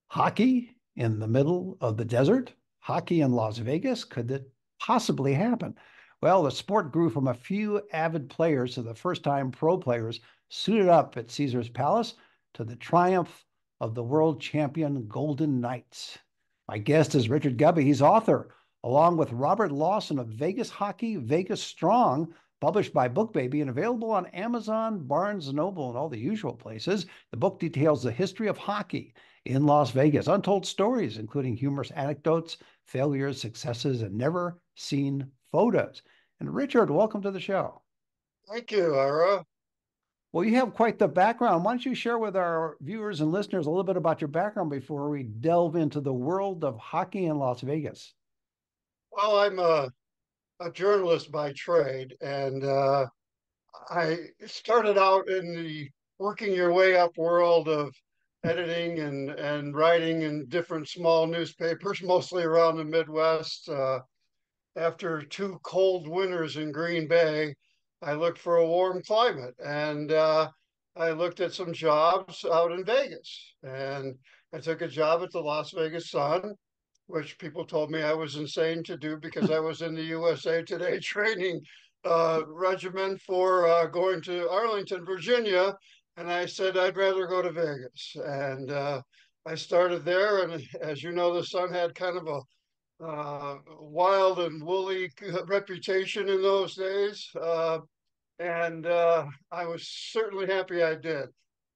Hockey in the middle of the desert? Hockey in Las Vegas? Could it possibly happen? Well, the sport grew from a few avid players to the first time pro players suited up at Caesar's Palace to the triumph of the world champion Golden Knights. My guest is Richard Gubbe. He's author, along with Robert Lawson of Vegas Hockey, Vegas Strong, published by BookBaby and available on Amazon, Barnes& Noble, and all the usual places. The book details the history of hockey in Las Vegas, untold stories, including humorous anecdotes, failures, successes, and never seen photos. And Richard, welcome to the show. Thank you, Ira. Well, you have quite the background. Why don't you share with our viewers and listeners a little bit about your background before we delve into the world of hockey in Las Vegas? Well, I'm a journalist by trade, and I started out in the working your way up world of editing and writing in different small newspapers, mostly around the Midwest. After two cold winters in Green Bay, I looked for a warm climate, and I looked at some jobs out in Vegas, and I took a job at the Las Vegas Sun, which people told me I was insane to do because I was in the USA Today training regimen for going to Arlington, Virginia. And I said I'd rather go to Vegas. And I started there. And as you know, the Sun had kind of a wild and woolly reputation in those days. And I was certainly happy I did.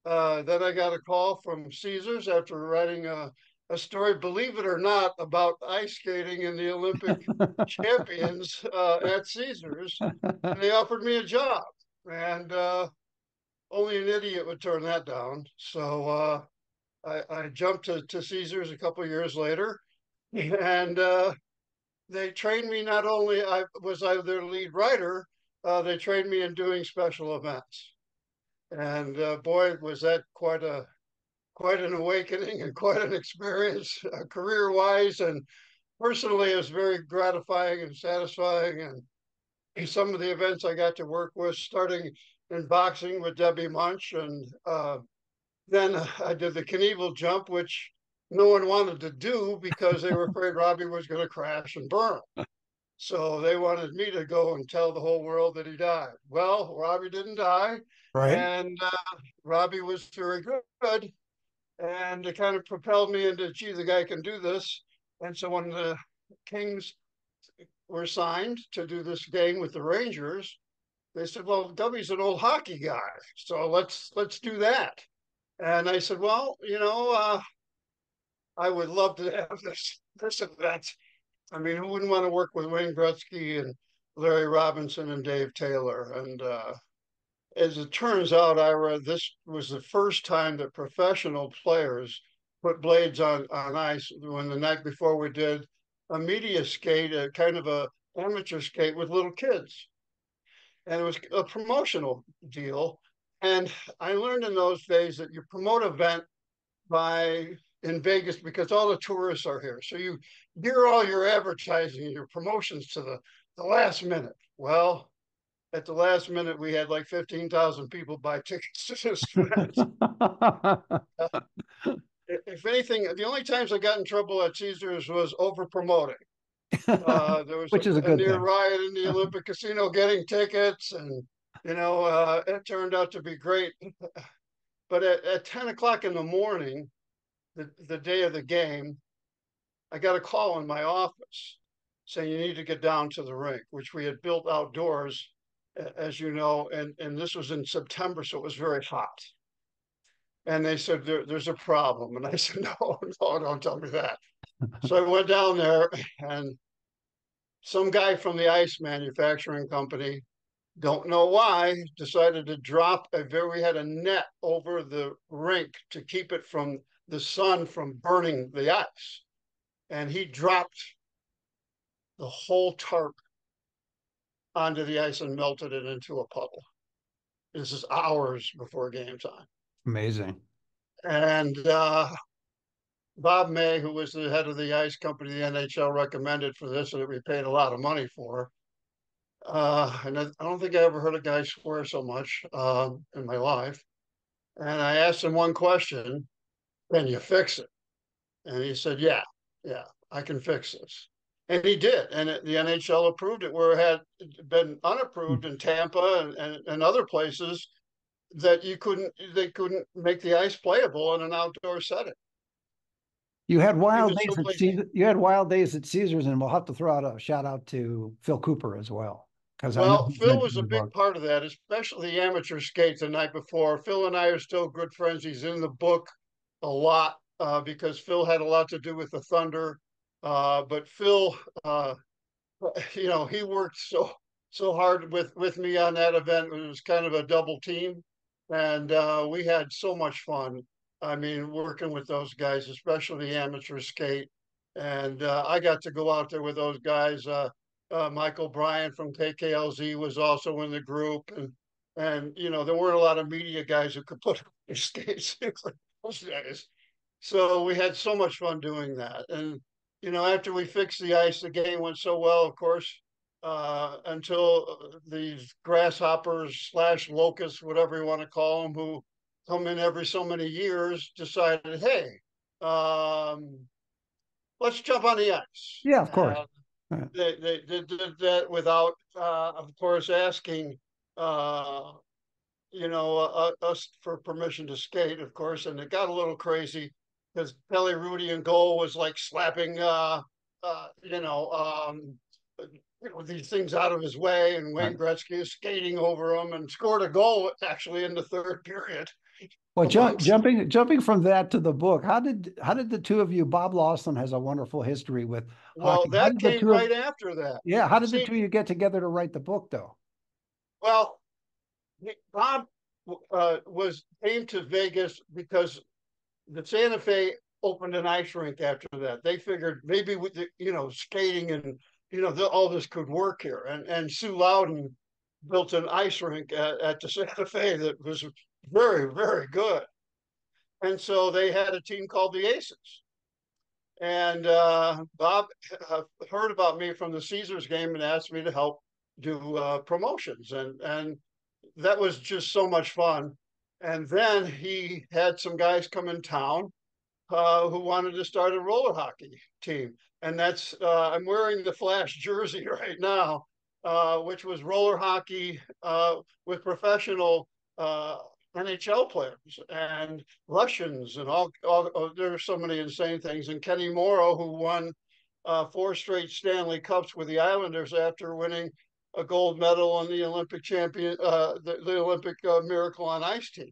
Then I got a call from Caesars after writing a story, believe it or not, about ice skating in the Olympic champions at Caesars. And they offered me a job. And only an idiot would turn that down. So I jumped to Caesars a couple of years later. And they trained me not only I their lead writer, they trained me in doing special events. And boy, was that quite an awakening and quite an experience, career wise and personally. It was very gratifying and satisfying. And some of the events I got to work with, starting in boxing with Debbie Munch, and then I did the Knievel jump, which no one wanted to do because they were afraid Robbie was going to crash and burn. So they wanted me to go and tell the whole world that he died. Well, Robbie didn't die, Right? and Robbie was very good, and it kind of propelled me into, gee, the guy can do this. And so when the Kings were signed to do this game with the Rangers, they said, "Well, Gubby's an old hockey guy, so let's do that." And I said, "Well, I would love to have this event. I mean, who wouldn't want to work with Wayne Gretzky and Larry Robinson and Dave Taylor?" And as it turns out, Ira, this was the first time that professional players put blades on ice. When the night before we did a media skate, a kind of a amateur skate with little kids, and it was a promotional deal. And I learned in those days that you promote an event by in Vegas because all the tourists are here. So you gear all your advertising and your promotions to the last minute. Well, at the last minute, we had like 15,000 people buy tickets to this event. If anything, the only times I got in trouble at Caesars was over promoting. There was Which is a a good near thing. riot in the Olympic Casino getting tickets, and it turned out to be great. But at 10 o'clock in the morning, the day of the game, I got a call in my office saying you need to get down to the rink, which we had built outdoors, as you know, and this was in September, so it was very hot. And they said, there's a problem. And I said, no, no, don't tell me that. So I went down there, and some guy from the ice manufacturing company, don't know why, decided to drop we had a net over the rink to keep it from the sun from burning the ice. And he dropped the whole tarp onto the ice and melted it into a puddle. This is hours before game time. Amazing. And Bob May, who was the head of the ice company, the NHL recommended for this, and that we paid a lot of money for. And I don't think I ever heard a guy swear so much in my life. And I asked him one question: "Can you fix it?" And he said, yeah, I can fix this. And he did. And the NHL approved it where it had been unapproved in Tampa and other places that they couldn't make the ice playable in an outdoor setting. You had He wild was days at someplace. Caesar. You had wild days at Caesars, and we'll have to throw out a shout out to Phil Cooper as well, because I know Well, he's Phil mentioned was in a the big book. part of that, especially the amateur skate the night before. Phil and I are still good friends. He's in the book a lot because Phil had a lot to do with the Thunder. But Phil, uh, he worked so hard with me on that event. It was kind of a double team, and we had so much fun. I mean, working with those guys, especially the amateur skate, and I got to go out there with those guys. Michael Bryan from KKLZ was also in the group, and there weren't a lot of media guys who could put skates those days. So we had so much fun doing that. And, after we fixed the ice, the game went so well, of course, until these grasshoppers slash locusts, whatever you want to call them, who come in every so many years, decided, hey, um, let's jump on the ice. Yeah, of course. And they did that without, of course, asking uh, us for permission to skate, of course, and it got a little crazy because Kelly Rudy in goal was like slapping, uh, you know, um, these things out of his way, and Right. Wayne Gretzky is skating over him and scored a goal actually in the third period. Well, Amongst jumping from that to the book, how did the two of you? Bob Lawson has a wonderful history with Well, hockey. How that did the came two of right after that. Yeah, how did the See, two of you get together to write the book, though? well, Bob was came to Vegas because the Santa Fe opened an ice rink after that. They figured maybe with skating and all this could work here. And Sue Loudon built an ice rink at the Santa Fe that was very very good. And so they had a team called the Aces. And Bob heard about me from the Caesars game and asked me to help do promotions, and that was just so much fun. And then he had some guys come in town who wanted to start a roller hockey team. And that's, I'm wearing the Flash jersey right now, which was roller hockey with professional uh, NHL players and Russians and there were so many insane things. And Kenny Morrow, who won 4 straight Stanley Cups with the Islanders after winning a gold medal on the Olympic the Olympic Miracle on Ice team.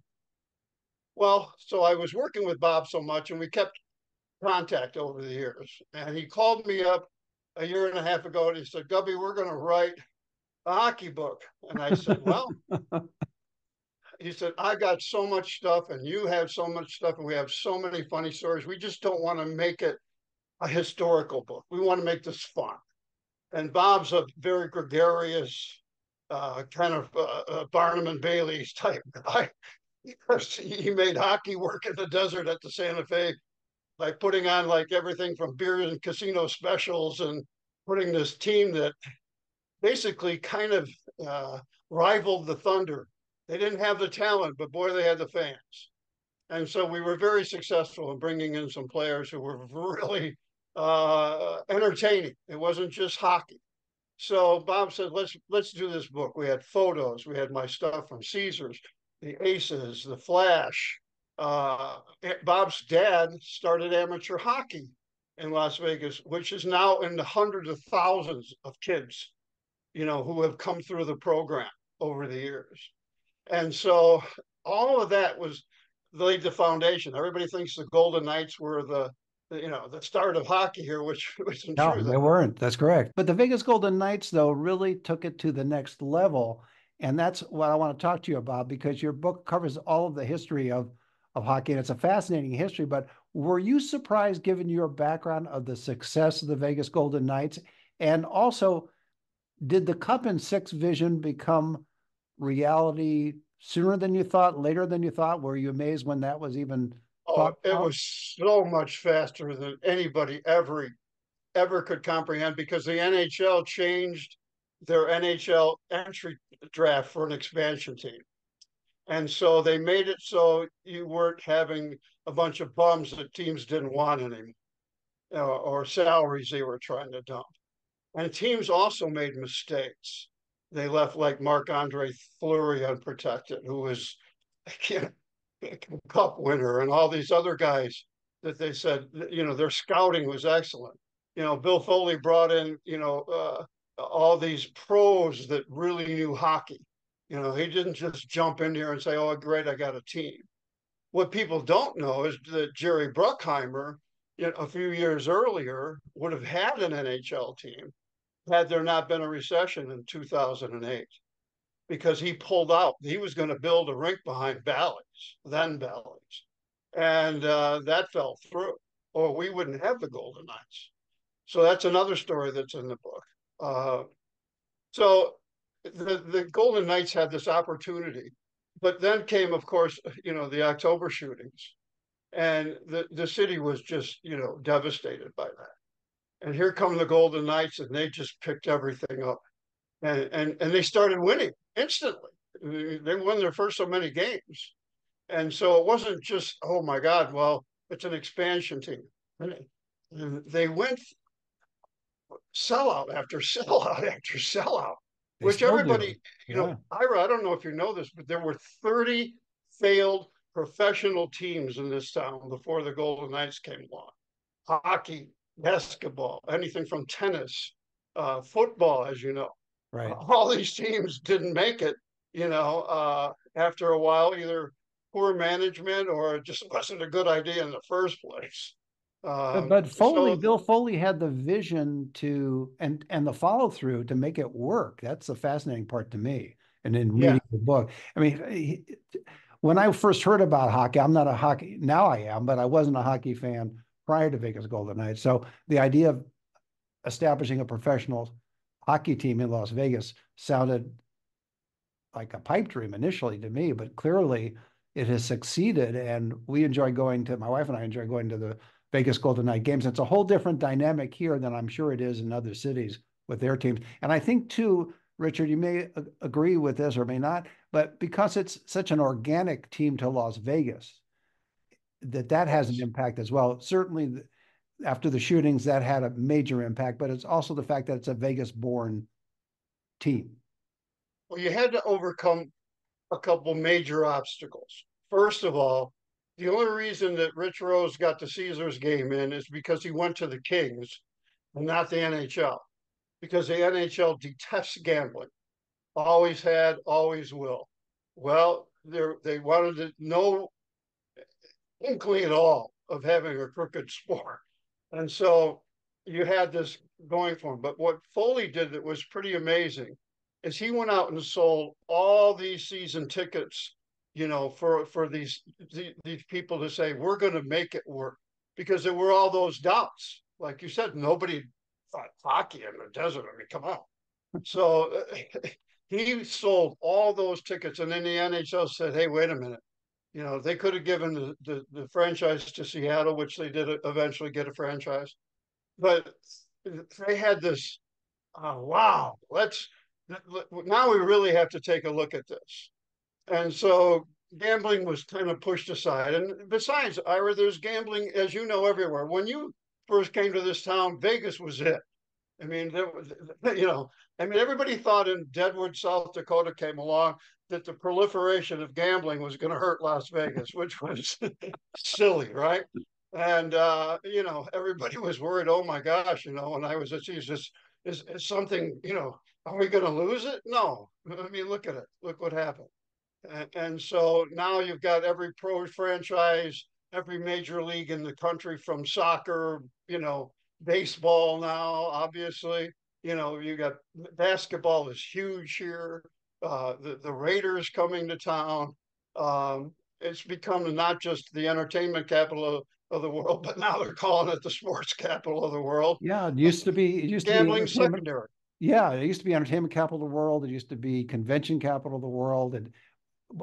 Well, so I was working with Bob so much, and we kept contact over the years. And he called me up a year and a half ago and he said, Gubby, we're going to write a hockey book. And I said, well, he said, I got so much stuff and you have so much stuff and we have so many funny stories. We just don't want to make it a historical book. We want to make this fun. And Bob's a very gregarious, kind of Barnum and Bailey's type guy. He made hockey work in the desert at the Santa Fe by putting on like everything from beer and casino specials and putting this team that basically kind of uh, rivaled the Thunder. They didn't have the talent, but boy, they had the fans. And so we were very successful in bringing in some players who were really entertaining. It wasn't just hockey. So Bob said, let's do this book. We had photos. We had my stuff from Caesars, the Aces, the Flash. Bob's dad started amateur hockey in Las Vegas, which is now in the hundreds of thousands of kids, who have come through the program over the years. And so all of that was laid the foundation. Everybody thinks the Golden Knights were the start of hockey here, which isn't No, true. they weren't. That's correct. But the Vegas Golden Knights, though, really took it to the next level. And that's what I want to talk to you about because your book covers all of the history of hockey. And it's a fascinating history. But were you surprised, given your background, of the success of the Vegas Golden Knights? And also, did the Cup and Six vision become reality sooner than you thought, later than you thought? Were you amazed when that was even Oh, thought it about? was so much faster than anybody ever could comprehend because the NHL changed their NHL entry draft for an expansion team. And so they made it so you weren't having a bunch of bums that teams didn't want anymore, or salaries they were trying to dump. And teams also made mistakes. They left like Marc-Andre Fleury unprotected, who was a cup winner, and all these other guys that they said, their scouting was excellent. Bill Foley brought in, all these pros that really knew hockey. He didn't just jump in here and say, oh, great, I got a team. What people don't know is that Jerry Bruckheimer, a few years earlier, would have had an NHL team had there not been a recession in 2008, because he pulled out. He was going to build a rink behind Bally's, then Bally's, and that fell through, or we wouldn't have the Golden Knights. So that's another story that's in the book. So the Golden Knights had this opportunity, but then came, of course, the October shootings, and the city was just, devastated by that. And here come the Golden Knights, and they just picked everything up, and they started winning instantly. They won their first so many games, and so it wasn't just, oh my God, well, it's an expansion team. And they went sellout after sellout after sellout, They which still do. everybody, Yeah. Ira, I don't know if you know this, but there were 30 failed professional teams in this town before the Golden Knights came along. Hockey, basketball, anything from tennis, football, as you know. Right. All these teams didn't make it, after a while, either poor management or it just wasn't a good idea in the first place. But Foley, So, Bill Foley had the vision to and the follow through to make it work. That's the fascinating part to me. And in yeah, reading the book, I mean, when I first heard about hockey, I'm not a hockey now. I am, but I wasn't a hockey fan prior to Vegas Golden Knights. So the idea of establishing a professional hockey team in Las Vegas sounded like a pipe dream initially to me, but clearly it has succeeded. And we enjoy going to, my wife and I enjoy going to the Vegas Golden Knight games. It's a whole different dynamic here than I'm sure it is in other cities with their teams. And I think too, Richard, you may agree with this or may not, but because it's such an organic team to Las Vegas, that has an yes. impact as well. Certainly after the shootings, that had a major impact, but it's also the fact that it's a Vegas born team. Well, you had to overcome a couple major obstacles. First of all, the only reason that Rich Rose got the Caesars game in is because he went to the Kings and not the NHL, because the NHL detests gambling, always had, always will. Well, they wanted no inkling at all of having a crooked sport. And so you had this going for him. But what Foley did that was pretty amazing is he went out and sold all these season tickets, for these people to say, we're going to make it work. Because there were all those doubts. Like you said, nobody thought hockey in the desert. I mean, come on. So he sold all those tickets. And then the NHL said, hey, wait a minute. They could have given the franchise to Seattle, which they did eventually get a franchise. But they had this, wow, now we really have to take a look at this. And so gambling was kind of pushed aside. And besides, Ira, there's gambling, as you know, everywhere. When you first came to this town, Vegas was it. I mean, everybody thought in Deadwood, South Dakota came along that the proliferation of gambling was going to hurt Las Vegas, which was silly, right? And, everybody was worried, oh my gosh, when I was at Jesus, is something, are we going to lose it? No. I mean, look at it. Look what happened. And so now you've got every pro franchise, every major league in the country, from soccer, baseball now, obviously. You got basketball is huge here. The Raiders coming to town. It's become not just the entertainment capital of the world, but now they're calling it the sports capital of the world. Yeah, it used to be Gambling entertainment. secondary. Yeah, it used to be entertainment capital of the world. It used to be convention capital of the world. And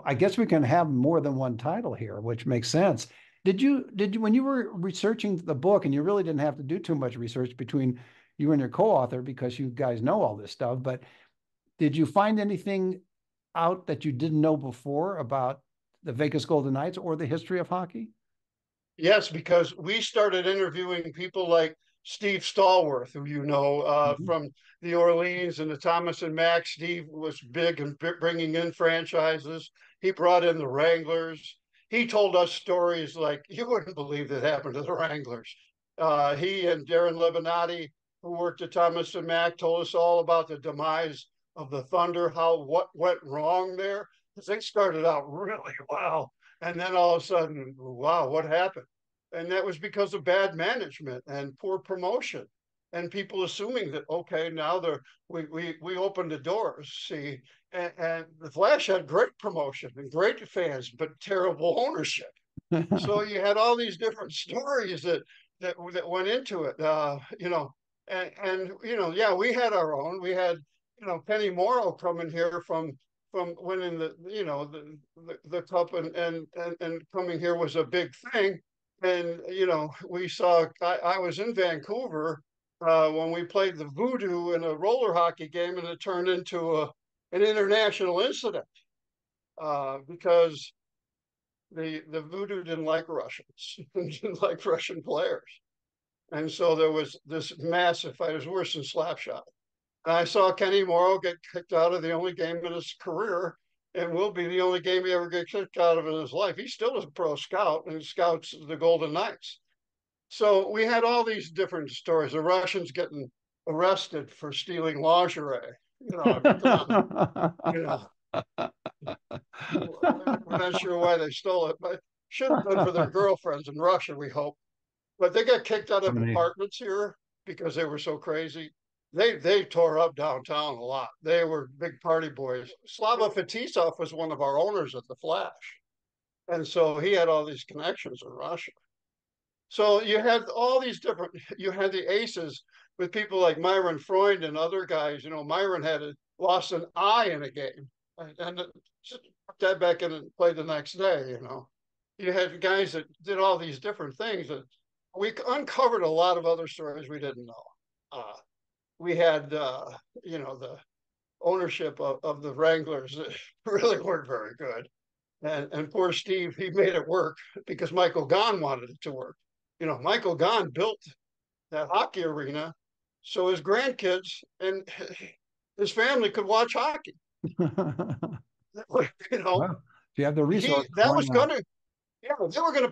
I guess we can have more than one title here, which makes sense. Did you when you were researching the book, and you really didn't have to do too much research between you and your co-author because you guys know all this stuff, but did you find anything out that you didn't know before about the Vegas Golden Knights or the history of hockey? Yes, because we started interviewing people like Steve Stallworth, who Mhm. from the Orleans and the Thomas and Mack. Steve was big in bringing in franchises. He brought in the Wranglers. He told us stories like you wouldn't believe that happened to the Wranglers. He and Darren Lebanati, who worked at Thomas and Mack, told us all about the demise of the Thunder, how what went wrong there. Because they started out really well, and then all of a sudden, wow, what happened? And that was because of bad management and poor promotion and people assuming that, okay, now we opened the doors. See, and the Flash had great promotion and great fans, but terrible ownership. So you had all these different stories that went into it, yeah, we had our own. We had Penny Morrow coming here from winning the cup and coming here was a big thing. And we saw. I was in Vancouver when we played the Voodoo in a roller hockey game, and it turned into an international incident because the Voodoo didn't like Russians, didn't like Russian players, and so there was this massive fight. It was worse than Slapshot. And I saw Kenny Morrow get kicked out of the only game in his career, and will be the only game he ever get kicked out of in his life. He still is a pro scout and scouts the Golden Knights. So we had all these different stories. The Russians getting arrested for stealing lingerie. I mean, come on, you know, we're not sure why they stole it, but should have been for their girlfriends in Russia, we hope. But they got kicked out of apartments here because they were so crazy. They tore up downtown a lot. They were big party boys. Slava Fetisov was one of our owners at the Flash, and so he had all these connections in Russia. So you had all these different. You had the aces with people like Myron Freund and other guys. Myron lost an eye in a game, and just put that back in and played the next day. You had guys that did all these different things. That we uncovered a lot of other stories we didn't know. We had, the ownership of the Wranglers that really weren't very good. And poor Steve, he made it work because Michael Gahn wanted it to work. Michael Gahn built that hockey arena so his grandkids and his family could watch hockey. Well, if you have the resources, that why was not? gonna, yeah, they were gonna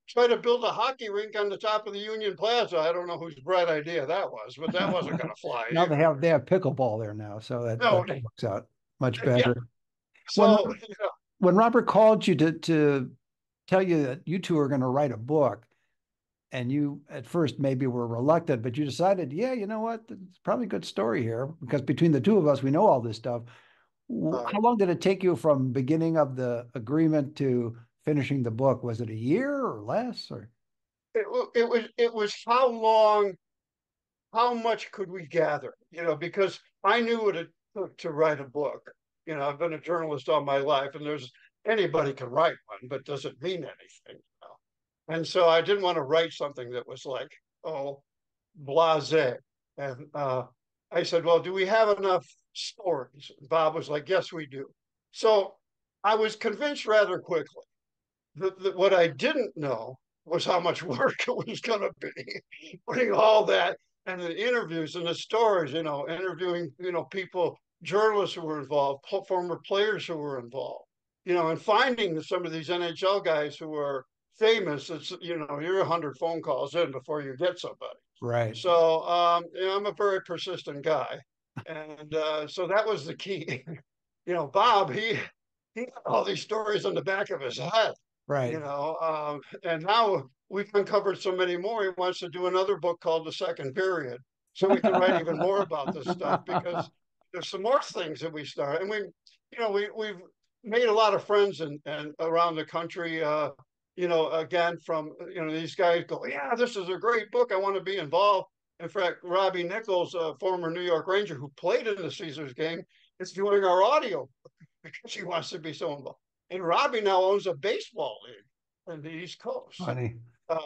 try to build a hockey rink on the top of the Union Plaza. I don't know whose bright idea that was, but that wasn't gonna fly Now either. they have pickleball there now, so that No, works out much yeah. better. When So when Robert called you to tell you that you two are going to write a book, and you at first maybe were reluctant, but you decided, yeah, you know what, it's probably a good story here because between the two of us, we know all this stuff. How long did it take you from beginning of the agreement to finishing the book? Was it a year or less? Or it was how much could we gather? Because I knew what it took to write a book. I've been a journalist all my life, and there's anybody can write one, but does it mean anything? And so I didn't want to write something that was like, oh, blasé. And I said, well, do we have enough stories? Bob was like, yes, we do. So I was convinced rather quickly that what I didn't know was how much work it was going to be, putting all that and the interviews and the stories, interviewing, people, journalists who were involved, former players who were involved, and finding some of these NHL guys who are famous. It's, you're 100 phone calls in before you get somebody. right. So, I'm a very persistent guy. And so that was the key. Bob, he got all these stories on the back of his head, Right. and now we've uncovered so many more. He wants to do another book called The Second Period, so we can write even more about this stuff because there's some more things that we start, and we've made a lot of friends and around the country. Again, from these guys go, yeah, this is a great book. I want to be involved. In fact, Robbie Nichols, a former New York Ranger who played in the Caesars game, is doing our audio because he wants to be so involved. And Robbie now owns a baseball league in the East Coast. Funny. Uh,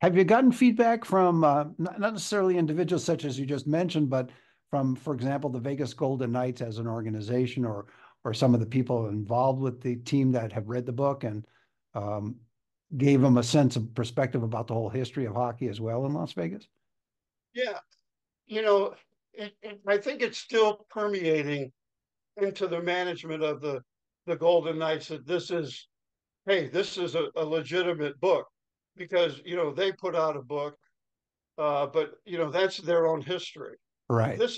Have you gotten feedback from not necessarily individuals such as you just mentioned, but from, for example, the Vegas Golden Knights as an organization, or some of the people involved with the team that have read the book and um, gave them a sense of perspective about the whole history of hockey as well in Las Vegas? Yeah, you know, I think it's still permeating into the management of the Golden Knights that this is, hey, this is a legitimate book because they put out a book, but that's their own history. Right. This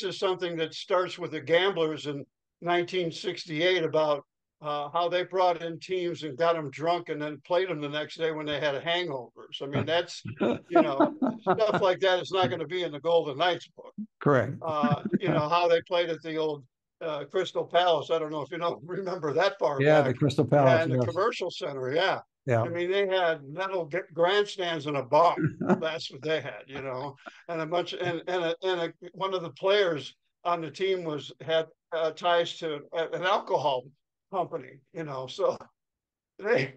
is something that starts with the Gamblers in 1968 about how they brought in teams and got them drunk and then played them the next day when they had hangovers. I mean, that's you know stuff like that is not going to be in the Golden Knights book. Correct. How they played at the old Crystal Palace. I don't know if remember that far Yeah, the back. Crystal Yeah, Palace. in the Yes. commercial center. Yeah. Yeah. I mean, they had metal grandstands and a bar. That's what they had, and a bunch, and one of the players on the team had ties to an alcohol company, so they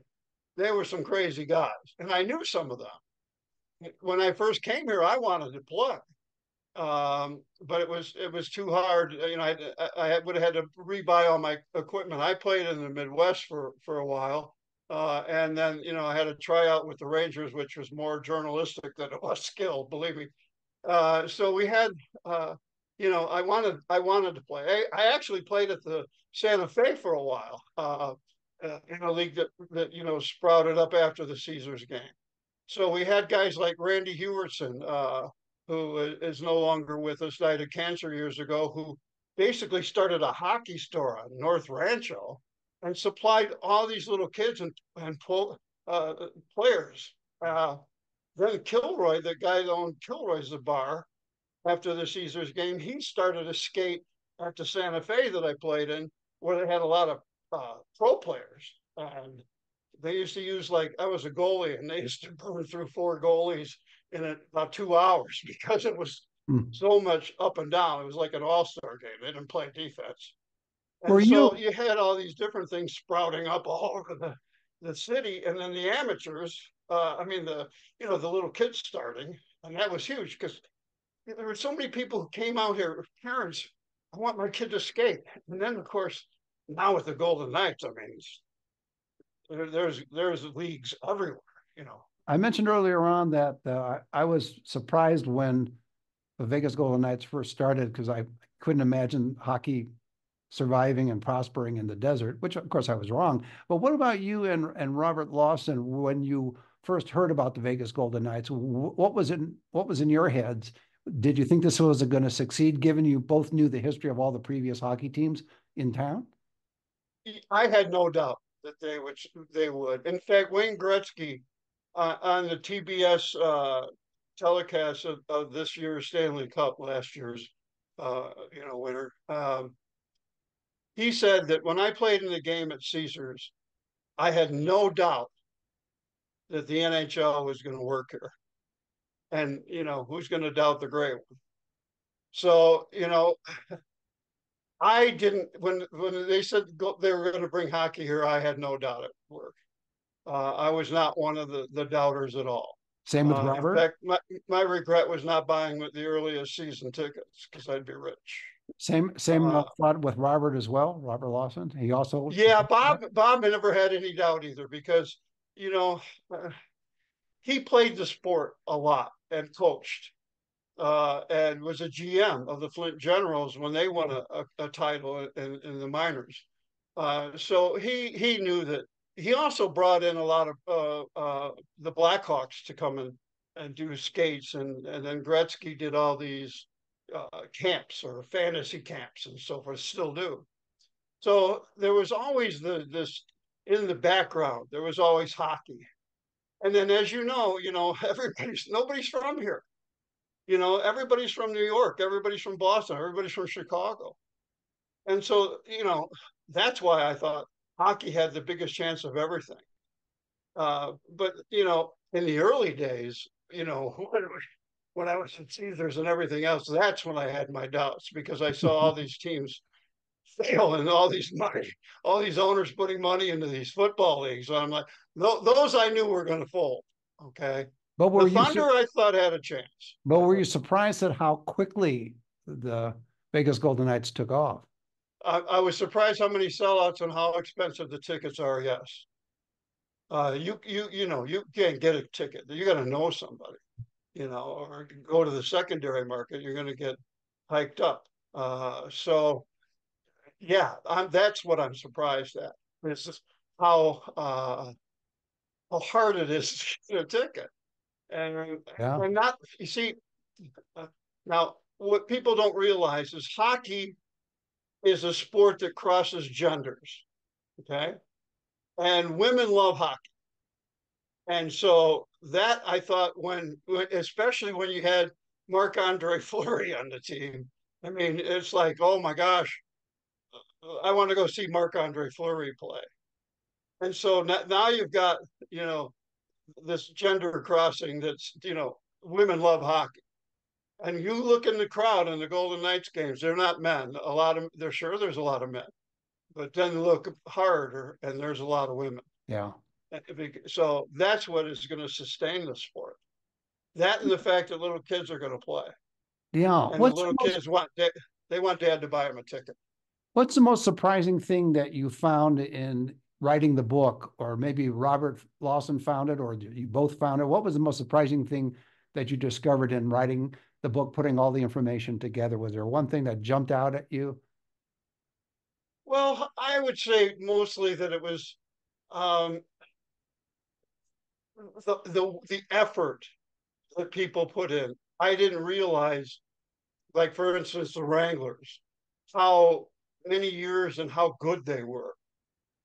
they were some crazy guys, and I knew some of them. When I first came here, I wanted to play, but it was too hard. I would have had to rebuy all my equipment. I played in the Midwest for a while, and then I had to try out with the Rangers, which was more journalistic than it was skill. Believe me. So we had, I wanted to play. I actually played at the Santa Fe for a while, in a league that sprouted up after the Caesars game. So we had guys like Randy Hewitson, who is no longer with us, died of cancer years ago, who basically started a hockey store on North Rancho and supplied all these little kids and players. Then Kilroy, the guy that owned Kilroy's the bar, after the Caesars game, he started a skate at the Santa Fe that I played in, where they had a lot of pro players. And they used to use, like, I was a goalie, and they used to burn through four goalies in about 2 hours because it was Hmm. so much up and down. It was like an all-star game. They didn't play defense. Were And so you you had all these different things sprouting up all over the city. And then the amateurs, the little kids starting. And that was huge because there were so many people who came out here, parents, I want my kid to skate. And then, of course, now with the Golden Knights, I mean, there's leagues everywhere, you know. I mentioned earlier on that I was surprised when the Vegas Golden Knights first started because I couldn't imagine hockey surviving and prospering in the desert, which of course I was wrong. But what about you and Robert Lawson when you first heard about the Vegas Golden Knights? What was in your heads? Did you think this was going to succeed, given you both knew the history of all the previous hockey teams in town? I had no doubt that they would. In fact, Wayne Gretzky, on the TBS telecast of this year's Stanley Cup, last year's winner, he said that when I played in the game at Caesars, I had no doubt that the NHL was going to work here. And, who's going to doubt the great one? So, I didn't, when they said they were going to bring hockey here, I had no doubt it would work. I was not one of the doubters at all. Same with In Robert. fact, my regret was not buying the earliest season tickets because I'd be rich. Same Uh, thought with Robert as well. Robert Lawson. He also. yeah, Bob never had any doubt either because, you know, uh, he played the sport a lot and coached, and was a GM of the Flint Generals when they won a title in the minors. So he knew that. He also brought in a lot of the Blackhawks to come and do skates, and then Gretzky did all these camps or fantasy camps and so forth. Still do. So there was always this in the background. There was always hockey, and then as nobody's from here. Everybody's from New York, everybody's from Boston, everybody's from Chicago. And so, that's why I thought hockey had the biggest chance of everything. But, in the early days, when I was at Caesars and everything else, that's when I had my doubts because I saw all these teams fail and all these owners putting money into these football leagues. So I'm like, those I knew were going to fold. Okay. But The were you Thunder, I thought, had a chance. but were you surprised at how quickly the Vegas Golden Knights took off? I was surprised how many sellouts and how expensive the tickets are. Yes. You can't get a ticket. You got to know somebody, or go to the secondary market. You're going to get hiked up. So yeah, that's what I'm surprised at. Is just how hard it is to get a ticket, and Yeah. and not you see uh, now what people don't realize is hockey is a sport that crosses genders. Okay, and women love hockey. And so that I thought especially when you had Marc-Andre Fleury on the team, I mean, it's like, oh my gosh, I want to go see Marc-Andre Fleury play. And so now you've got, you know, this gender crossing that's, women love hockey. And you look in the crowd in the Golden Knights games, they're not men. There's a lot of men, but then look harder and there's a lot of women. Yeah. So that's what is going to sustain the sport. That and the fact that little kids are going to play, Yeah. and the little kids they want dad to buy them a ticket. What's the most surprising thing that you found in writing the book, or maybe Robert Lawson found it, or you both found it? What was the most surprising thing that you discovered in writing the book, putting all the information together? Was there one thing that jumped out at you? Well, I would say mostly that it was um, the effort that people put in. I didn't realize, like for instance, the Wranglers, how many years and how good they were,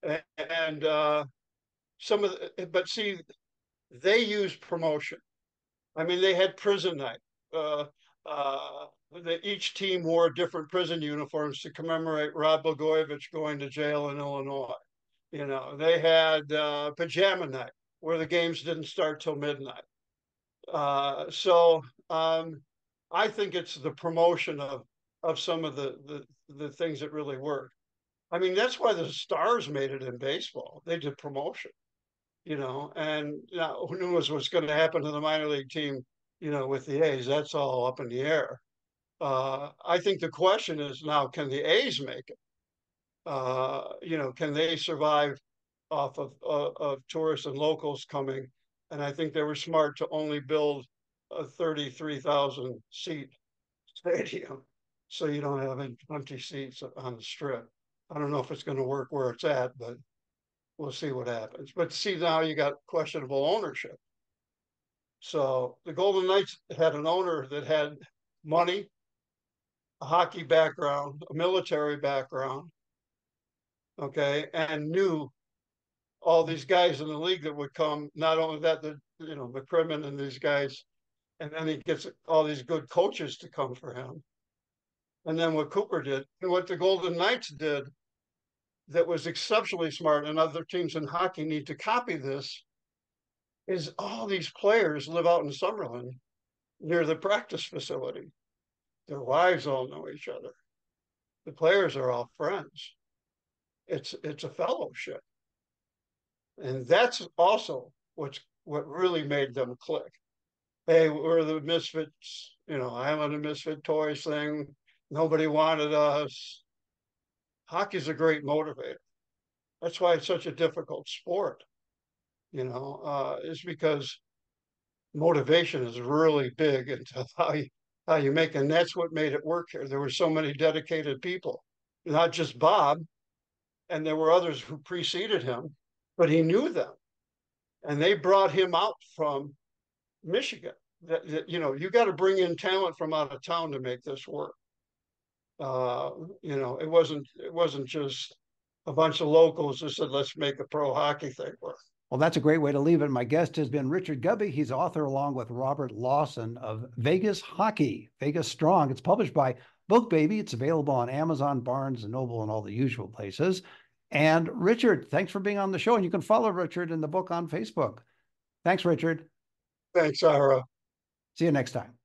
and but see, they used promotion. I mean, they had prison night. Uh, each team wore different prison uniforms to commemorate Rod Blagojevich going to jail in Illinois. They had pajama night where the games didn't start till midnight. So I think it's the promotion of some of the things that really work. I mean, that's why the Stars made it in baseball. They did promotion, and who knew what's going to happen to the minor league team, with the A's. That's all up in the air. I think the question is now, can the A's make it? Can they survive off of tourists and locals coming? And I think they were smart to only build a 33,000 seat stadium, so you don't have empty seats on the strip. I don't know if it's going to work where it's at, but we'll see what happens. But see, now you got questionable ownership. So the Golden Knights had an owner that had money, a hockey background, a military background, okay, and knew all these guys in the league that would come. Not only that, McCrimmon and these guys, and then he gets all these good coaches to come for him. And then what Cooper did, and what the Golden Knights did, that was exceptionally smart, and other teams in hockey need to copy this, is all these players live out in Summerlin near the practice facility. Their wives all know each other. The players are all friends. It's a fellowship. And that's also what really made them click. Hey, we're the misfits, I'm on the misfit toys thing. Nobody wanted us. Hockey's a great motivator. That's why it's such a difficult sport, is because motivation is really big into how you make, and that's what made it work here. There were so many dedicated people, not just Bob, and there were others who preceded him, but he knew them, and they brought him out from Michigan. You got to bring in talent from out of town to make this work. It wasn't just a bunch of locals who said, let's make a pro hockey thing work. Well, that's a great way to leave it. My guest has been Richard Gubbe. He's author, along with Robert Lawson, of Vegas Hockey, Vegas Strong. It's published by BookBaby. It's available on Amazon, Barnes and Noble, and all the usual places. And Richard, thanks for being on the show. And you can follow Richard in the book on Facebook. Thanks, Richard. Thanks, Ira. See you next time.